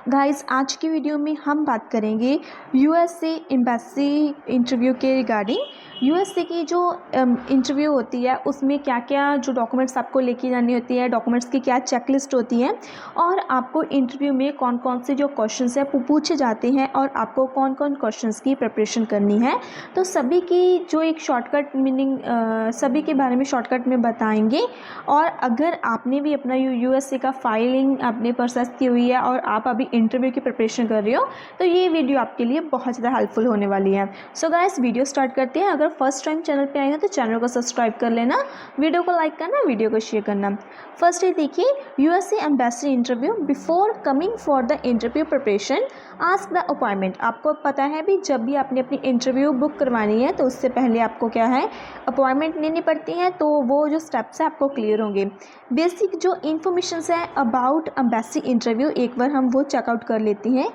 Guys आज की video में हम बात करेंगे यूएसए एम्बेसी इंटरव्यू के रिगार्डिंग। यूएसए की जो इंटरव्यू होती है उसमें क्या क्या जो डॉक्यूमेंट्स आपको लेके जानी होती है, डॉक्यूमेंट्स की क्या चेकलिस्ट होती है और आपको इंटरव्यू में कौन कौन से जो क्वेश्चंस है वो पूछे जाते हैं और आपको कौन कौन क्वेश्चंस की प्रिपरेशन करनी है, तो सभी की जो एक शॉर्टकट मीनिंग सभी के बारे में शॉर्टकट में बताएंगे। और अगर आपने भी अपना यूएसए का फाइलिंग आपने प्रोसेस की हुई है और आप अभी इंटरव्यू की प्रिपरेशन कर रहे हो तो ये वीडियो आपके लिए बहुत ज़्यादा हेल्पफुल होने वाली है। सो गाइस वीडियो स्टार्ट करते हैं। अगर फर्स्ट टाइम चैनल पे आए हैं तो चैनल को सब्सक्राइब कर लेना, वीडियो को लाइक करना, वीडियो को शेयर करना। फर्स्ट ये देखिए, USA embassy interview before coming for the interview preparation ask the appointment. आपको पता है भी जब भी आपने अपनी इंटरव्यू बुक करवानी है तो उससे पहले आपको क्या है अपॉइंटमेंट लेनी पड़ती है, तो वो जो स्टेप्स है आपको क्लियर होंगे। बेसिक जो इन्फॉर्मेशन है अबाउट एम्बेसी इंटरव्यू एक बार हम वो चेकआउट कर लेते हैं।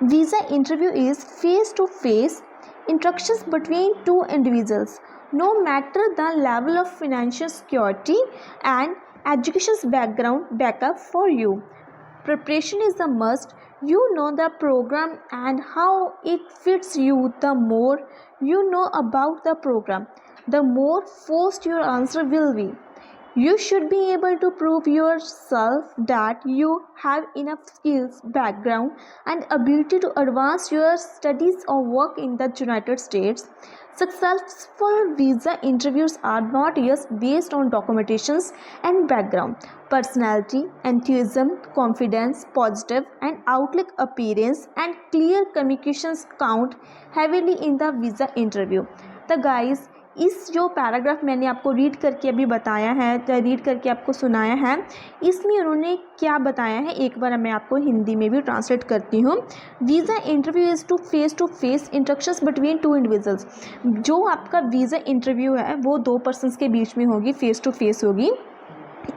Visa interview is face to face interactions between two individuals no matter the level of financial security and education's background backup for you. Preparation is a must. You know the program and how it fits you. The more you know about the program, the more forced your answer will be. You should be able to prove yourself that you have enough skills, background, and ability to advance your studies or work in the United States. Successful visa interviews are not just based on documentations and background. Personality, enthusiasm, confidence, positive and outlook appearance, and clear communications count heavily in the visa interview. The guys, इस जो paragraph मैंने आपको read करके अभी बताया है, read करके आपको सुनाया है, इसमें उन्होंने क्या बताया है एक बार मैं आपको हिंदी में भी ट्रांसलेट करती हूँ। Visa interview is to face interactions between two individuals. जो आपका वीज़ा इंटरव्यू है वो दो पर्सनस के बीच में होगी, फेस टू फेस होगी।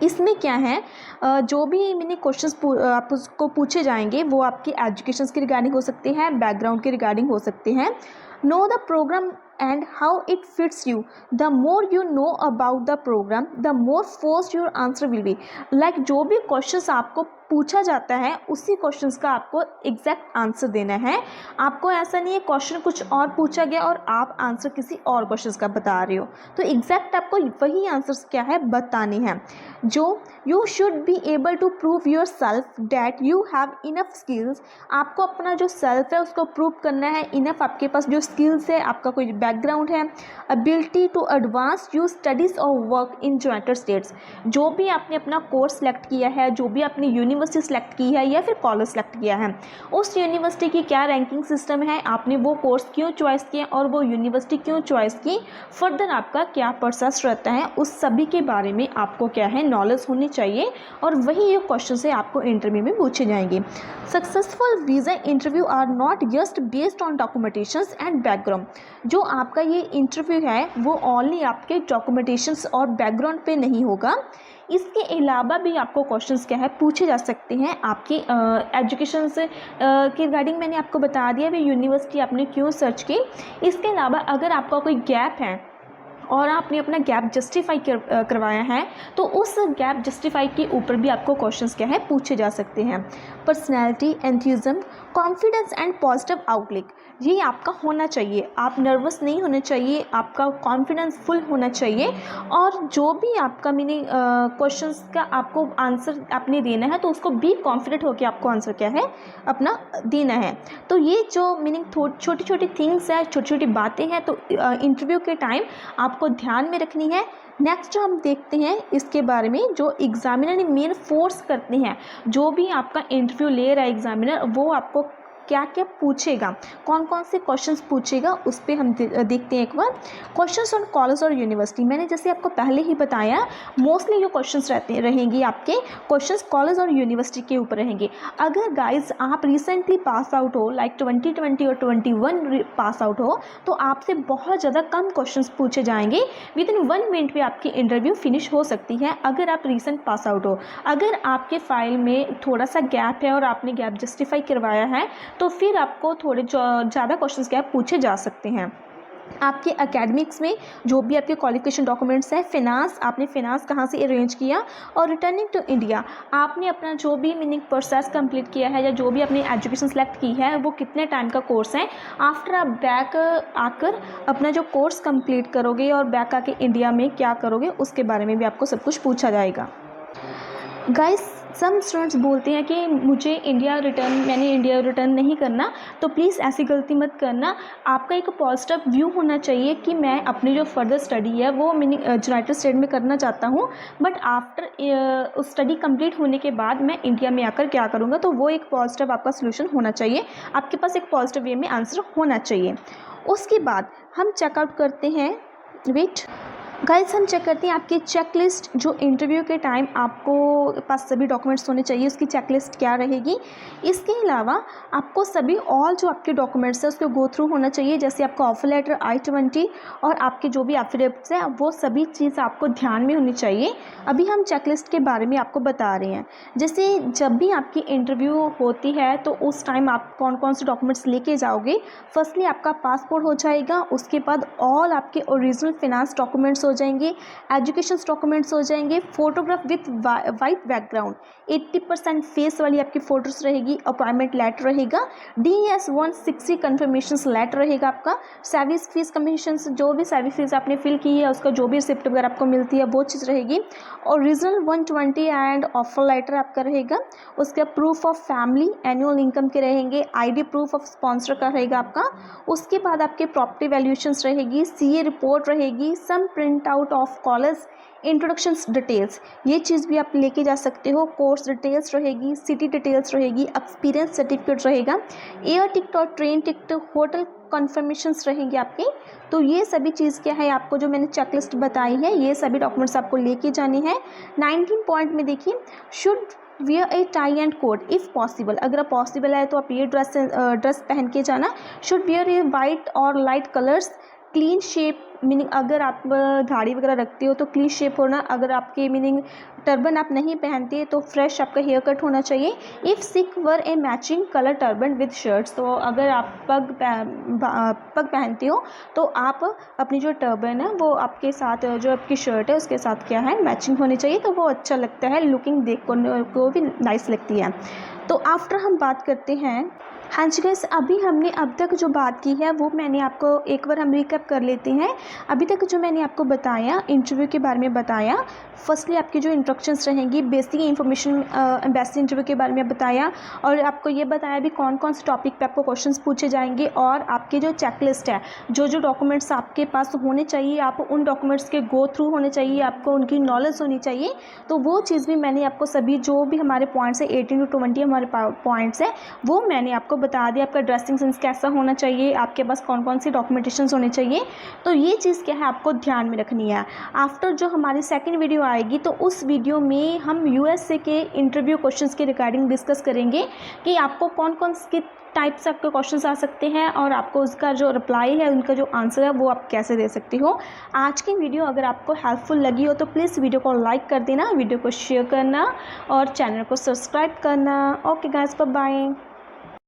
इसमें क्या है, जो भी मैंने क्वेश्चंस आपको पूछे जाएंगे वो आपके एजुकेशन के रिगार्डिंग हो सकते हैं, बैकग्राउंड के रिगार्डिंग हो सकते हैं। Know the program and how it fits you. The more you know about the program, the more forced your answer will be. Like जो भी क्वेश्चंस आपको पूछा जाता है उसी क्वेश्चंस का आपको एग्जैक्ट आंसर देना है। आपको ऐसा नहीं है क्वेश्चन कुछ और पूछा गया और आप आंसर किसी और क्वेश्चंस का बता रहे हो, तो एग्जैक्ट आपको वही आंसर्स क्या है बताने हैं। जो you should be able to prove yourself that you have enough skills. आपको अपना जो सेल्फ है उसको प्रूव करना है, इनफ आपके पास जो स्किल्स है, आपका कोई बैकग्राउंड है, ability to advance you studies और वर्क इन यूनाइटेड स्टेट्स। जो भी आपने अपना कोर्स सेलेक्ट किया है, जो भी आपने यूनिवर्सिटी सेलेक्ट की है या फिर कॉलेज सेलेक्ट किया है, उस यूनिवर्सिटी की क्या रैंकिंग सिस्टम है, आपने वो कोर्स क्यों चॉइस किया और वो यूनिवर्सिटी क्यों चॉइस की, फर्दर आपका क्या प्रोसेस रहता है, उस सभी के बारे में आपको क्या है नॉलेज होनी चाहिए और वही ये क्वेश्चन से आपको इंटरव्यू में पूछे जाएंगे। Successful visa interview are not just based on documentations and background. जो आपका ये इंटरव्यू है वो ओनली आपके डॉक्यूमेंटेशंस और बैकग्राउंड पे नहीं होगा, इसके अलावा भी आपको क्वेश्चंस क्या है पूछे जा सकते हैं आपकी एजुकेशन से के रिगार्डिंग। मैंने आपको बता दिया भी यूनिवर्सिटी आपने क्यों सर्च की। इसके अलावा अगर आपका कोई गैप है और आपने अपना गैप जस्टिफाई करवाया है तो उस गैप जस्टिफाई के ऊपर भी आपको क्वेश्चंस क्या है पूछे जा सकते हैं। Personality, enthusiasm, confidence and positive outlook, ये आपका होना चाहिए। आप नर्वस नहीं होने चाहिए, आपका कॉन्फिडेंस फुल होना चाहिए और जो भी आपका मीनिंग क्वेश्चंस का आपको आंसर आपने देना है तो उसको बी कॉन्फिडेंट होकर आपको आंसर क्या है अपना देना है। तो ये जो मीनिंग छोटी छोटी थिंग्स है, छोटी छोटी बातें हैं, तो इंटरव्यू के टाइम आपको ध्यान में रखनी है। नेक्स्ट हम देखते हैं इसके बारे में, जो एग्जामिनर मेन फोर्स करते हैं, जो भी आपका इंटरव्यू ले रहा है एग्जामिनर वो आपको क्या क्या पूछेगा, कौन कौन से क्वेश्चंस पूछेगा, उस पर हम देखते हैं एक बार। क्वेश्चंस ऑन कॉलेज और यूनिवर्सिटी, मैंने जैसे आपको पहले ही बताया मोस्टली जो क्वेश्चंस रहेंगे आपके क्वेश्चंस कॉलेज और यूनिवर्सिटी के ऊपर रहेंगे। अगर गाइज आप रिसेंटली पास आउट हो, लाइक 2020 और 21 पास आउट हो, तो आपसे बहुत ज़्यादा कम क्वेश्चंस पूछे जाएंगे। विद इन 1 मिनट में आपकी इंटरव्यू फिनिश हो सकती है अगर आप रिसेंट पास आउट हो। अगर आपके फाइल में थोड़ा सा गैप है और आपने गैप जस्टिफाई करवाया है तो फिर आपको थोड़े ज़्यादा क्वेश्चंस क्या पूछे जा सकते हैं। आपके एकेडमिक्स में जो भी आपके क्वालिफिकेशन डॉक्यूमेंट्स हैं, फिनांस, आपने फिनांस कहाँ से अरेंज किया, और रिटर्निंग टू इंडिया आपने अपना जो भी मीनिंग प्रोसेस कंप्लीट किया है या जो भी अपनी एजुकेशन सेलेक्ट की है वो कितने टाइम का कोर्स है। आफ्टर आप बैक आकर अपना जो कोर्स कंप्लीट करोगे और बैक आके इंडिया में क्या करोगे उसके बारे में भी आपको सब कुछ पूछा जाएगा। गाइस, सम स्टूडेंट्स बोलते हैं कि मैंने इंडिया रिटर्न नहीं करना, तो प्लीज़ ऐसी गलती मत करना। आपका एक पॉजिटिव व्यू होना चाहिए कि मैं अपनी जो फर्दर स्टडी है वो मैंने यूनाइटेड स्टेट में करना चाहता हूँ, बट आफ्टर स्टडी कंप्लीट होने के बाद मैं इंडिया में आकर क्या करूँगा, तो वो एक पॉजिटिव आपका सोल्यूशन होना चाहिए, आपके पास एक पॉजिटिव वे में आंसर होना चाहिए। उसके बाद हम चेकआउट करते हैं, वेट गाइस, हम चेक करते हैं आपकी चेकलिस्ट। जो इंटरव्यू के टाइम आपको पास सभी डॉक्यूमेंट्स होने चाहिए, उसकी चेकलिस्ट क्या रहेगी। इसके अलावा आपको सभी ऑल जो आपके डॉक्यूमेंट्स हैं उसको गो थ्रू होना चाहिए, जैसे आपका ऑफर लेटर, I-20 और आपके जो भी एफिडेविट्स हैं वो सभी चीज़ आपको ध्यान में होनी चाहिए। अभी हम चेकलिस्ट के बारे में आपको बता रहे हैं। जैसे जब भी आपकी इंटरव्यू होती है तो उस टाइम आप कौन कौन से डॉक्यूमेंट्स लेके जाओगे। फर्स्टली आपका पासपोर्ट हो जाएगा, उसके बाद ऑल आपके ओरिजिनल फिनांस डॉक्यूमेंट्स हो जाएंगे, एजुकेशन डॉक्यूमेंट्स हो जाएंगे, photograph with white background, 80% face वाली आपकी फोटोज रहेगी, अपॉइंटमेंट लेटर रहेगा, DES 160 कन्फर्मेशन लेटर रहेगा, आपका सर्विस फीस कमीशन, जो भी सर्विस फीस आपने फिल की है उसका जो भी रिसिप्ट वगैरह आपको मिलती है वो चीज़ रहेगी, ओरिजिनल 120 एंड ऑफर लेटर आपका रहेगा। उसके proof of family, annual income के रहेंगे, ID प्रूफ ऑफ स्पॉन्सर का रहेगा आपका। उसके बाद आपके प्रॉपर्टी वैल्यूएशंस रहेगी, CA रिपोर्ट रहेगी, some print out of college introductions details, ये चीज़ भी आप लेके जा सकते हो। कोर्स डिटेल्स रहेगी, सिटी डिटेल्स रहेगी, एक्सपीरियंस सर्टिफिकेट रहेगा, एयर टिकट और ट्रेन टिकट, होटल कन्फर्मेशंस रहेंगे आपकी। तो ये सभी चीज़ क्या है, आपको जो मैंने चेकलिस्ट बताई है ये सभी डॉक्यूमेंट्स आपको लेके जाने हैं। 19 पॉइंट में देखिए, should wear a tie and coat if possible, अगर पॉसिबल है तो आप ये ड्रेस पहन के जाना। शुड वियर ए वाइट और light colours, clean shape, meaning अगर आप दाढ़ी वगैरह रखते हो तो क्लीन शेप होना, अगर आपके मीनिंग टर्बन आप नहीं पहनते तो फ्रेश आपका हेयर कट होना चाहिए। If sick were A matching colour turban with shirts, तो अगर आप पग पहनते हो तो आप अपनी जो टर्बन है वो आपके साथ जो आपकी शर्ट है उसके साथ क्या है मैचिंग होनी चाहिए, तो वो अच्छा लगता है, लुकिंग देख को भी नाइस लगती है। तो आफ्टर हम बात करते हैं, हाँ जी गाइस, अभी हमने अब तक जो बात की है वो मैंने आपको एक बार हम रिकैप कर लेते हैं। अभी तक जो मैंने आपको बताया, इंटरव्यू के बारे में बताया। फर्स्टली आपकी जो इंस्ट्रक्शंस रहेंगी, बेसिक इन्फॉर्मेशन एम्बेसी इंटरव्यू के बारे में बताया, और आपको ये बताया भी कौन कौन से टॉपिक पे आपको क्वेश्चंस पूछे जाएंगे, और आपकी जो चेकलिस्ट है, जो जो डॉक्यूमेंट्स आपके पास होने चाहिए, आप उन डॉक्यूमेंट्स के गो थ्रू होने चाहिए, आपको उनकी नॉलेज होनी चाहिए। तो वो चीज़ भी मैंने आपको सभी जो भी हमारे पॉइंट्स है 18 to 20 हमारे पॉइंट्स है वो मैंने आपको बता दिया। आपका ड्रेसिंग सेंस कैसा होना चाहिए, आपके पास कौन कौन सी डॉक्यूमेंटेशन होने चाहिए, तो ये चीज़ क्या है आपको ध्यान में रखनी है। आफ्टर जो हमारी सेकंड वीडियो आएगी तो उस वीडियो में हम USA के इंटरव्यू क्वेश्चंस के रिगार्डिंग डिस्कस करेंगे कि आपको कौन कौन से टाइप से आपके क्वेश्चंस आ सकते हैं और आपको उसका जो रिप्लाई है, उनका जो आंसर है वो आप कैसे दे सकती हो। आज की वीडियो अगर आपको हेल्पफुल लगी हो तो प्लीज़ वीडियो को लाइक कर देना, वीडियो को शेयर करना और चैनल को सब्सक्राइब करना। Okay guys, bye bye.